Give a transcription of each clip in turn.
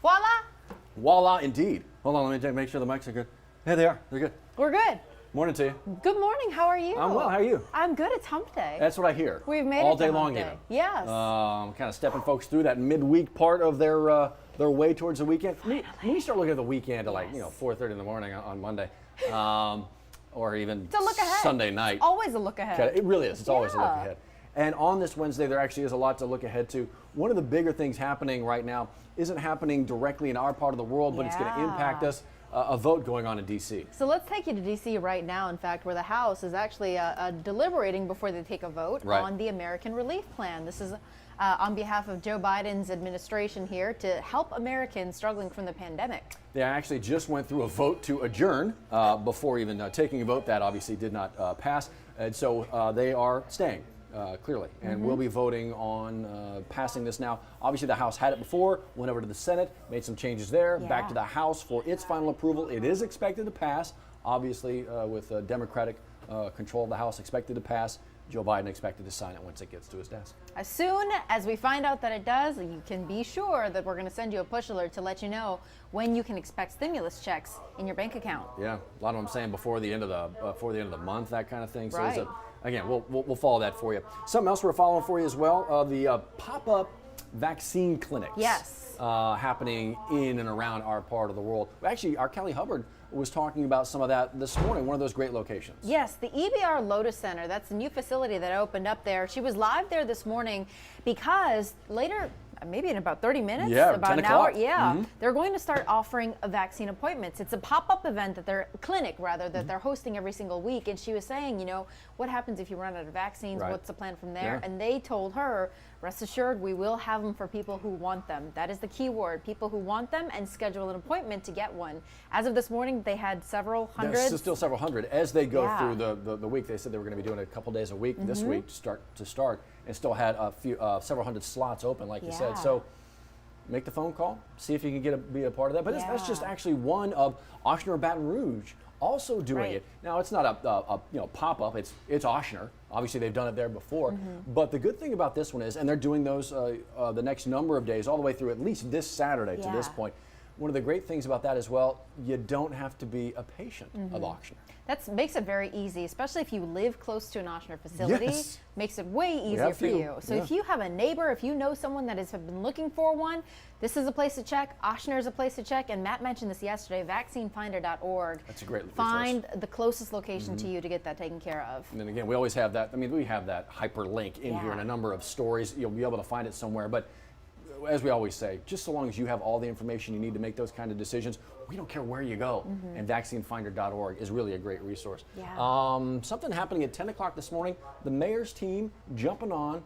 Voila! Voila, indeed. Hold on, let me make sure the mics are good. Hey, they are. They're good. We're good. Morning to you. Good morning. How are you? I'm well. How are you? I'm good. It's hump day. That's what I hear. We've made all it day to long, hump day. even. Yes. Kind of stepping folks through that midweek part of their way towards the weekend. We start looking at the weekend at 4:30 in the morning on Monday, or even It's a look ahead. Sunday night. It's always a look ahead. It really is. It's always a look ahead. And on this Wednesday, there actually is a lot to look ahead to. One of the bigger things happening right now isn't happening directly in our part of the world, but it's going to impact us. A vote going on in D.C. So let's take you to D.C. right now, in fact, where the House is actually deliberating before they take a vote on the American Relief Plan. This is on behalf of Joe Biden's administration here to help Americans struggling from the pandemic. They actually just went through a vote to adjourn before even taking a vote. That obviously did not pass. And so they are staying. Clearly, and we'll be voting on passing this now. Obviously, the House had it before, went over to the Senate, made some changes there, back to the House for its final approval. It is expected to pass, obviously, with Democratic control of the House expected to pass. Joe Biden expected to sign it once it gets to his desk. As soon as we find out that it does, you can be sure that we're going to send you a push alert to let you know when you can expect stimulus checks in your bank account. Yeah, a lot of them saying before the end of the month, that kind of thing. So right. Again, we'll follow that for you. Something else we're following for you as well, the pop-up vaccine clinics. Yes. Happening in and around our part of the world. Actually, our Kelly Hubbard was talking about some of that this morning, one of those great locations. Yes, the EBR Lotus Center, that's the new facility that opened up there. She was live there this morning because later, maybe in about 30 minutes, about an hour, they're going to start offering vaccine appointments. It's a pop-up event that they're hosting every single week. And she was saying, what happens if you run out of vaccines? Right. What's the plan from there? Yeah. And they told her, rest assured, we will have them for people who want them. That is the key word, people who want them, and schedule an appointment to get one. As of this morning, they had several hundred. There's still several hundred. As they go through the week, they said they were going to be doing it a couple days a week this week to start, and still had several hundred slots open, like you said. So make the phone call, see if you can be a part of that. But that's just actually one of Ochsner or Baton Rouge also doing it. Now, it's not a pop-up, it's Ochsner. Obviously, they've done it there before. But the good thing about this one is, and they're doing those the next number of days, all the way through at least this Saturday to this point. One of the great things about that as well, you don't have to be a patient of Ochsner. That makes it very easy, especially if you live close to an Ochsner facility. Yes. Makes it way easier for you. So if you have a neighbor, if you know someone that has been looking for one, this is a place to check. Ochsner is a place to check. And Matt mentioned this yesterday, vaccinefinder.org. That's a great resource. Find the closest location to you to get that taken care of. And then again, we always have that. I mean, we have that hyperlink in here in a number of stories. You'll be able to find it somewhere. But as we always say, just so long as you have all the information you need to make those kind of decisions, we don't care where you go. And vaccinefinder.org is really a great resource. Yeah. Something happening at 10 o'clock this morning, the mayor's team jumping on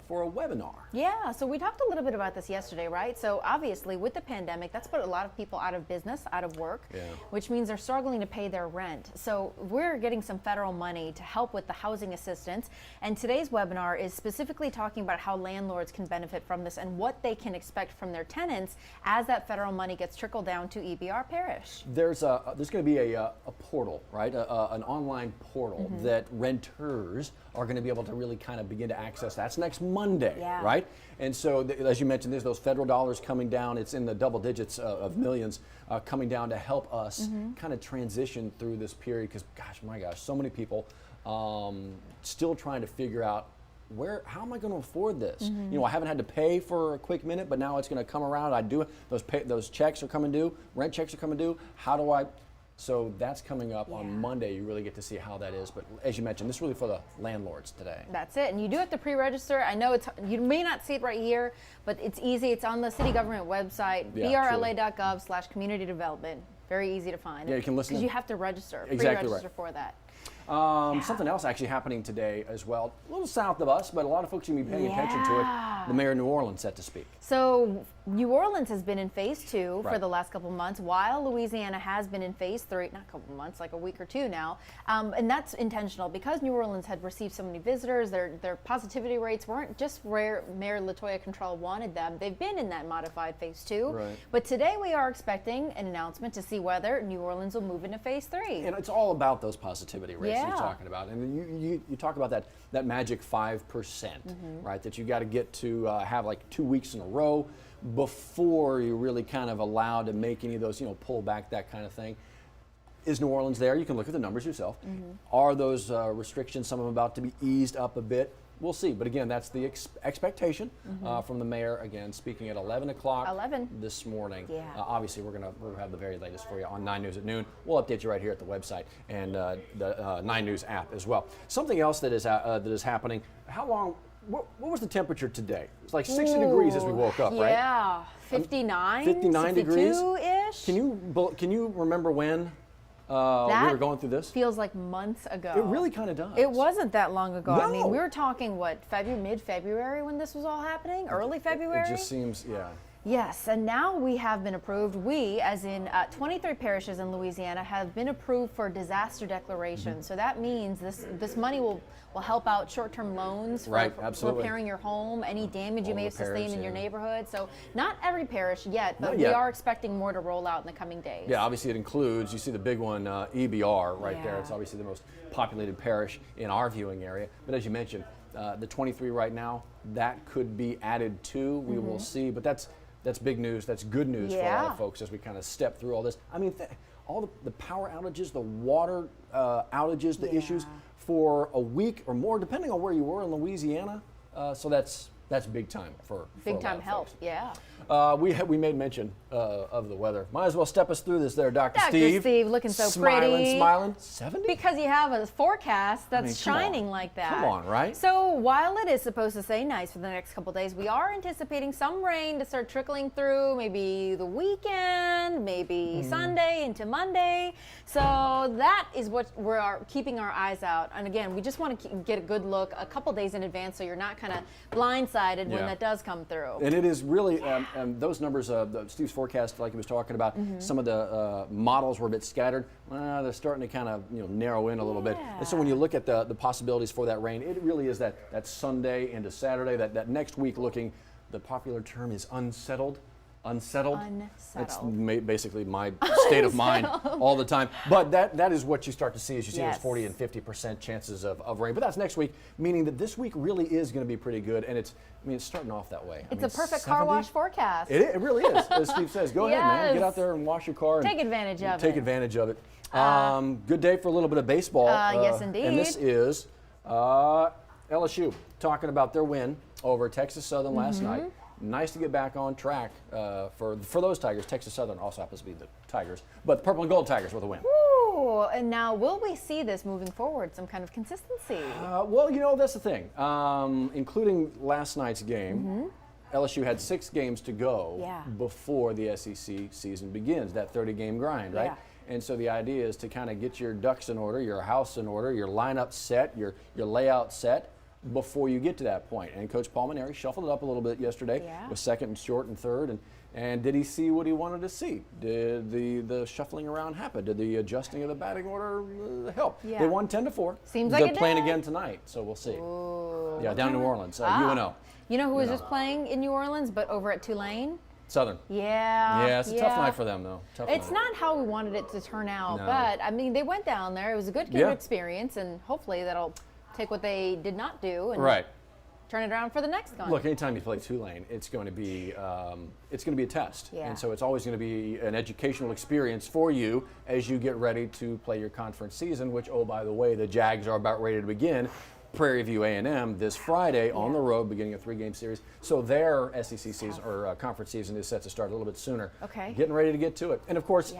for a webinar. Yeah, so we talked a little bit about this yesterday, right? So obviously with the pandemic, that's put a lot of people out of business, out of work, which means they're struggling to pay their rent. So we're getting some federal money to help with the housing assistance. And today's webinar is specifically talking about how landlords can benefit from this and what they can expect from their tenants as that federal money gets trickled down to EBR Parish. There's going to be a portal, right? An online portal that renters are going to be able to really kind of begin to access. That's next Monday, right? And so, as you mentioned, there's those federal dollars coming down. It's in the double digits of millions coming down to help us kind of transition through this period. Because, my gosh, so many people still trying to figure out how am I going to afford this? I haven't had to pay for a quick minute, but now it's going to come around. I do those checks are coming due, rent checks are coming due. How do I? So that's coming up on Monday. You really get to see how that is. But as you mentioned, this is really for the landlords today. That's it. And you do have to pre-register. I know you may not see it right here, but it's easy. It's on the city government website, brla.gov/community development. Very easy to find. Yeah, you can listen. Because you have to register, Exactly pre-register for that. Something else actually happening today as well, a little south of us, but a lot of folks are going to be paying attention to it. The mayor of New Orleans set to speak. So New Orleans has been in phase 2 for the last couple of months, while Louisiana has been in phase 3, not a couple of months, like a week or two now. And that's intentional because New Orleans had received so many visitors. Their positivity rates weren't just where Mayor LaToya Cantrell wanted them. They've been in that modified phase 2. Right. But today we are expecting an announcement to see whether New Orleans will move into phase 3. And it's all about those positivity rates. Yeah. you're talking about. And you talk about that magic 5%, right? That you got to get to have like 2 weeks in a row before you're really kind of allowed to make any of those, pull back, that kind of thing. Is New Orleans there? You can look at the numbers yourself. Are those restrictions, some of them about to be eased up a bit? We'll see. But again, that's the expectation from the mayor. Again, speaking at 11 o'clock this morning. Yeah. Obviously, we'll have the very latest for you on 9 News at noon. We'll update you right here at the website and the 9 News app as well. Something else that is happening. How long? What was the temperature today? It's like 60 degrees as we woke up, right? Yeah, 59, 59 degrees. 62-ish. Can you remember when we were going through this? Feels like months ago. It really kind of does. It wasn't that long ago. No. I mean, we were talking, mid-February when this was all happening? Early February? It just seems, yeah. Yes, and now we have been approved. We, as in 23 parishes in Louisiana, have been approved for disaster declaration. So that means this money will help out short-term loans for absolutely. repairing your home, any damage you may have sustained in your yeah. neighborhood. So not every parish yet, but Not we yet. are expecting more to roll out in the coming days. Yeah, obviously it includes, you see the big one, EBR right there. Yeah. It's obviously the most populated parish in our viewing area. But as you mentioned, the 23 right now, that could be added to. We will see, but that's big news. That's good news for a lot of folks as we kind of step through all this. I mean, all the power outages, the water outages, the issues for a week or more, depending on where you were in Louisiana. So that's big time for a lot of help. folks. Yeah. We made mention of the weather. Might as well step us through this there, Dr. Dr. Steve, looking so pretty. Smiling. 70? Because you have a forecast that's come on. shining like that. Come on, right? So while it is supposed to stay nice for the next couple days, we are anticipating some rain to start trickling through, maybe the weekend, maybe Sunday into Monday. So that is what we're keeping our eyes out. And again, we just want to get a good look a couple days in advance so you're not kind of blindsided when that does come through. And it is really, those numbers, Steve's forecast, like he was talking about, some of the models were a bit scattered. They're starting to kind of narrow in a little bit. And so when you look at the possibilities for that rain, it really is that Sunday into Saturday, that next week looking, the popular term is unsettled. That's basically my state of mind all the time. But that is what you start to see as you see those 40 and 50% chances of rain. But that's next week, meaning that this week really is going to be pretty good. And it's starting off that way. It's a perfect car wash forecast. It really is, as Steve says. Go ahead, man. Get out there and wash your car. Take advantage of it. Take advantage of it. Good day for a little bit of baseball. Yes, indeed. And this is LSU talking about their win over Texas Southern last night. Nice to get back on track for those Tigers. Texas Southern also happens to be the Tigers, but the Purple and Gold Tigers with a win. Ooh, and now will we see this moving forward, some kind of consistency? Well, that's the thing. Including last night's game, LSU had 6 games to go before the SEC season begins, that 30-game grind, right? Yeah. And so the idea is to kind of get your ducks in order, your house in order, your lineup set, your layout set, before you get to that point. And Coach Paul Maneri shuffled it up a little bit yesterday with second and short and third. And did he see what he wanted to see? Did the shuffling around happen? Did the adjusting of the batting order help? Yeah. They won 10-4. Seems like They're it playing did. again tonight, so we'll see. Ooh, down in New Orleans, UNO. You know who was just playing in New Orleans, but over at Tulane? Southern. Yeah. It's a tough night for them, though. It's not how we wanted it to turn out, No. but I mean, they went down there. It was a good experience, and hopefully that'll take what they did not do and turn it around for the next one. Look, anytime you play Tulane, it's going to be a test, and so it's always going to be an educational experience for you as you get ready to play your conference season. Which, oh by the way, the Jags are about ready to begin. Prairie View A&M this Friday on the road, beginning a 3-game series. So their SEC season or conference season is set to start a little bit sooner. Okay. Getting ready to get to it, and of course,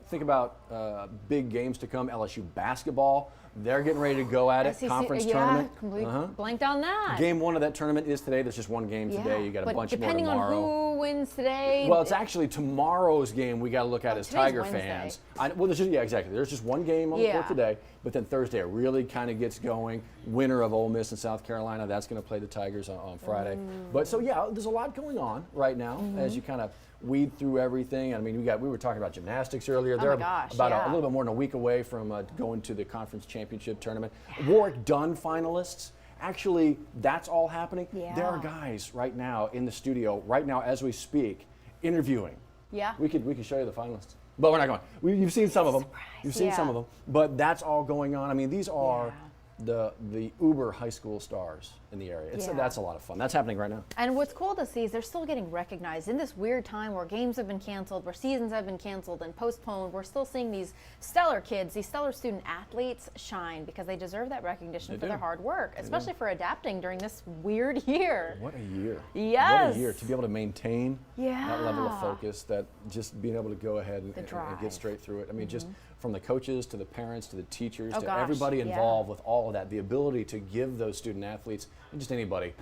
think about big games to come. LSU basketball. They're getting ready to go at it. Conference tournament. Completely blanked on that. Game 1 of that tournament is today. There's just one game today. You got a bunch more tomorrow. Depending on who wins today. Well, it's actually tomorrow's game we got to look at as Tiger Wednesday. fans. Exactly. There's just one game on the court today, but then Thursday it really kind of gets going. Winner of Ole Miss and South Carolina, that's going to play the Tigers on Friday. But so there's a lot going on right now as you kind of weed through everything. I mean, we were talking about gymnastics earlier. They're about a little bit more than a week away from going to the conference championship tournament. Warwick Dunn finalists. Actually, that's all happening. There are guys right now in the studio, right now as we speak, interviewing. Yeah. We could show you the finalists. but we're not going. You've seen some of them. You've seen Yeah. some of them. But that's all going on. I mean, these are the uber high school stars in the area. That's a lot of fun. That's happening right now. And what's cool to see is they're still getting recognized in this weird time where games have been canceled, where seasons have been canceled and postponed. We're still seeing these stellar kids, these stellar student athletes shine because they deserve that recognition for their hard work, especially for adapting during this weird year. What a year. Yes. What a year to be able to maintain that level of focus, that just being able to go ahead and get straight through it. I mean, just from the coaches to the parents to the teachers to everybody involved with all of that, the ability to give those student athletes, and just anybody,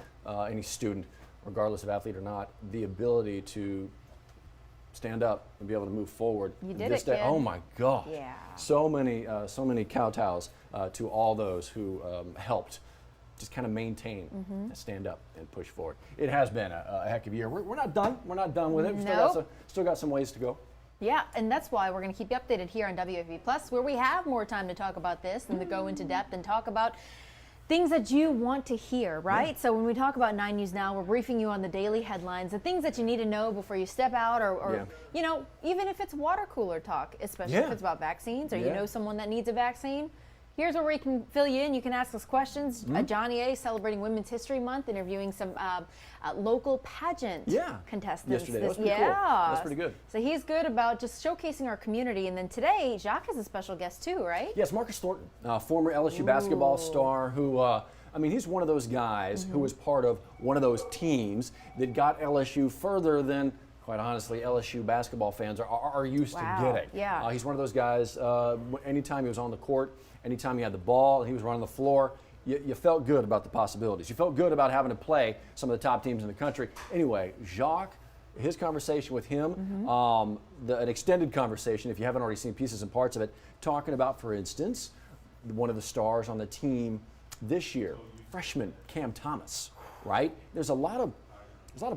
any student, regardless of athlete or not, the ability to stand up and be able to move forward. You did it, kid. Oh my God. Yeah. So many kowtows to all those who helped just kind of maintain and stand up and push forward. It has been a heck of a year. We're not done. We're not done with it. Nope. Still got some ways to go. Yeah, and that's why we're going to keep you updated here on WAFB Plus, where we have more time to talk about this and to go into depth and talk about things that you want to hear, right? Yeah. So when we talk about 9 News Now, we're briefing you on the daily headlines, the things that you need to know before you step out, or you know, even if it's water cooler talk, especially if it's about vaccines, or you know someone that needs a vaccine. Here's where we can fill you in. You can ask us questions. Johnny A. celebrating Women's History Month, interviewing some local pageant contestants. Yesterday, that was pretty cool. That's pretty good. So he's good about just showcasing our community. And then today, Jacques is a special guest too, right? Yes, Marcus Thornton, former LSU basketball star who, I mean, he's one of those guys who was part of one of those teams that got LSU further than, quite honestly, LSU basketball fans are used to getting. Yeah. He's one of those guys, anytime he was on the court, anytime he had the ball and he was running the floor, you felt good about the possibilities. You felt good about having to play some of the top teams in the country. Anyway, Jacques, his conversation with him, an extended conversation, if you haven't already seen pieces and parts of it, talking about, for instance, one of the stars on the team this year, freshman Cam Thomas, right? There's a lot of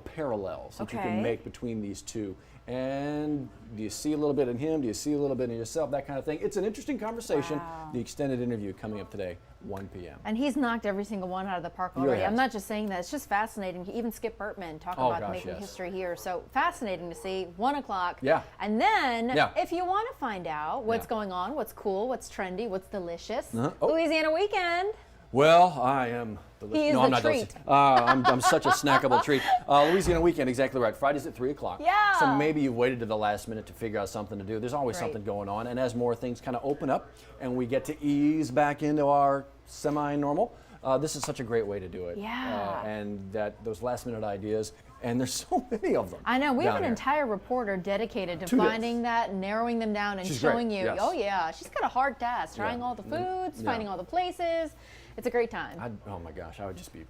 parallels that you can make between these two. And do you see a little bit in him? Do you see a little bit in yourself? That kind of thing. It's an interesting conversation. Wow. The extended interview coming up today, 1 p.m. And he's knocked every single one out of the park already. I'm not just saying that. It's just fascinating. Even Skip Burtman talk about making history here. So fascinating to see. 1 o'clock. Yeah. And then if you want to find out what's going on, what's cool, what's trendy, what's delicious, Louisiana Weekend. Well, I am He is no, I'm the not treat. I'm such a snackable treat. Louisiana Weekend, exactly right. Fridays at 3 o'clock. Yeah. So maybe you waited to the last minute to figure out something to do. There's always something going on. And as more things kind of open up and we get to ease back into our semi-normal, this is such a great way to do it. Yeah. And those last minute ideas, and there's so many of them. I know. We have an entire reporter dedicated to finding that, narrowing them down, and showing you. Yes. Oh, yeah. She's got a hard task, trying all the foods, finding all the places. It's a great time. Oh my gosh, I would just be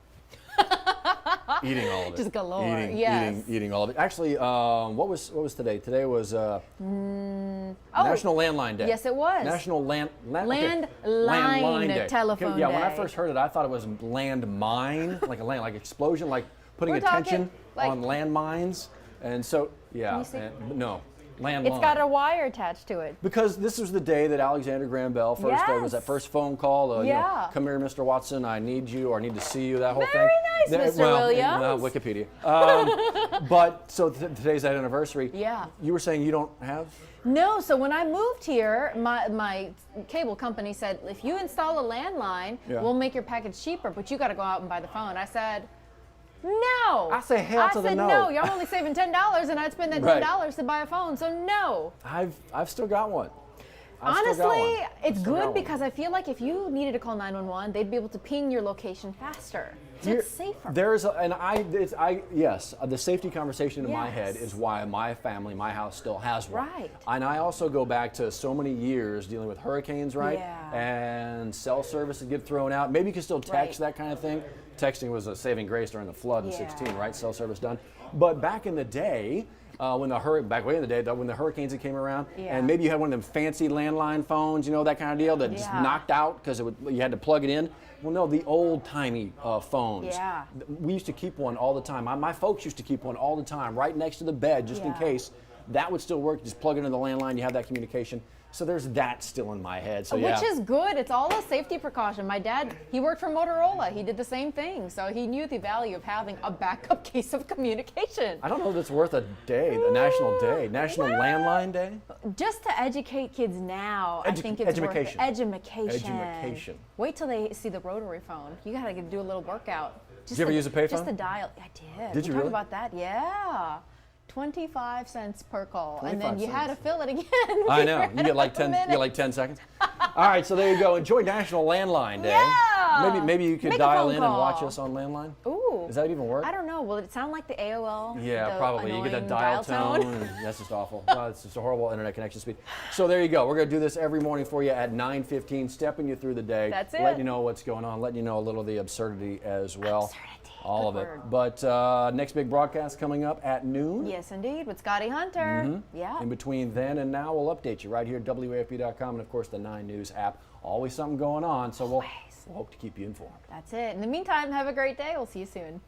eating all of it. Just galore. Eating all of it. Actually, what was today? Today was National Landline Day. Yes, it was. National Landline Telephone Day. Yeah, when I first heard it, I thought it was landmine, like explosion, like putting attention on landmines. And so, no. Landline. It's got a wire attached to it. Because this was the day that Alexander Graham Bell first was that first phone call. You know, come here, Mr. Watson, I need you, or I need to see you, that whole thing. Very nice, Mr. Williams. Well, Wikipedia. But so today's that anniversary. Yeah. You were saying you don't have? No, so when I moved here, my cable company said, if you install a landline, we'll make your package cheaper, but you got to go out and buy the phone. I said, no. I say hell to the no. No, you're only saving $10, and I'd spend that $10 to buy a phone. So no. I've still got one. Honestly, it's good because I feel like if you needed to call 911, they'd be able to ping your location faster. So it's safer. The safety conversation in my head is why my family, my house still has one. Right. And I also go back to so many years dealing with hurricanes, right? Yeah. And cell service would get thrown out. Maybe you can still text, that kind of thing. Texting was a saving grace during the flood in 16, right? Cell service done. But back in the day, when the hurricanes that came around, and maybe you had one of them fancy landline phones, you know, that kind of deal that just knocked out because you had to plug it in. Well, no, the old-timey phones. Yeah. We used to keep one all the time. My folks used to keep one all the time, right next to the bed, just in case. That would still work. Just plug it into the landline. You have that communication. So there's that still in my head. So yeah. Which is good. It's all a safety precaution. My dad, he worked for Motorola. He did the same thing. So he knew the value of having a backup case of communication. I don't know if it's worth a day, a national day, National Landline Day. Just to educate kids now, I think it's worth it. Edumacation. Wait till they see the rotary phone. You gotta do a little workout. Did you ever use a payphone? Just the dial. I did. Did you talk really? about that? Yeah. 25 cents per call, and then 25 you had to cents. fill it again. I know. You get like 10. You get like 10 seconds. All right. So there you go. Enjoy National Landline Day. Yeah. Maybe you could Make a dial phone in and call. watch us on landline. Ooh. Does that even work? I don't know. Will it sound like the AOL? Yeah, the probably. You get that annoying dial tone. And that's just awful. Well, it's just a horrible internet connection speed. So there you go. We're going to do this every morning for you at 9:15, stepping you through the day. That's it. Letting you know what's going on, letting you know a little of the absurdity as well. Absurdity. All Good of it. word. But next big broadcast coming up at noon. Yes, indeed, with Scotty Hunter. Yeah. In between then and now, we'll update you right here at WAFB.com and, of course, the 9 News app. Always something going on, so we'll hope to keep you informed. That's it. In the meantime, have a great day. We'll see you soon.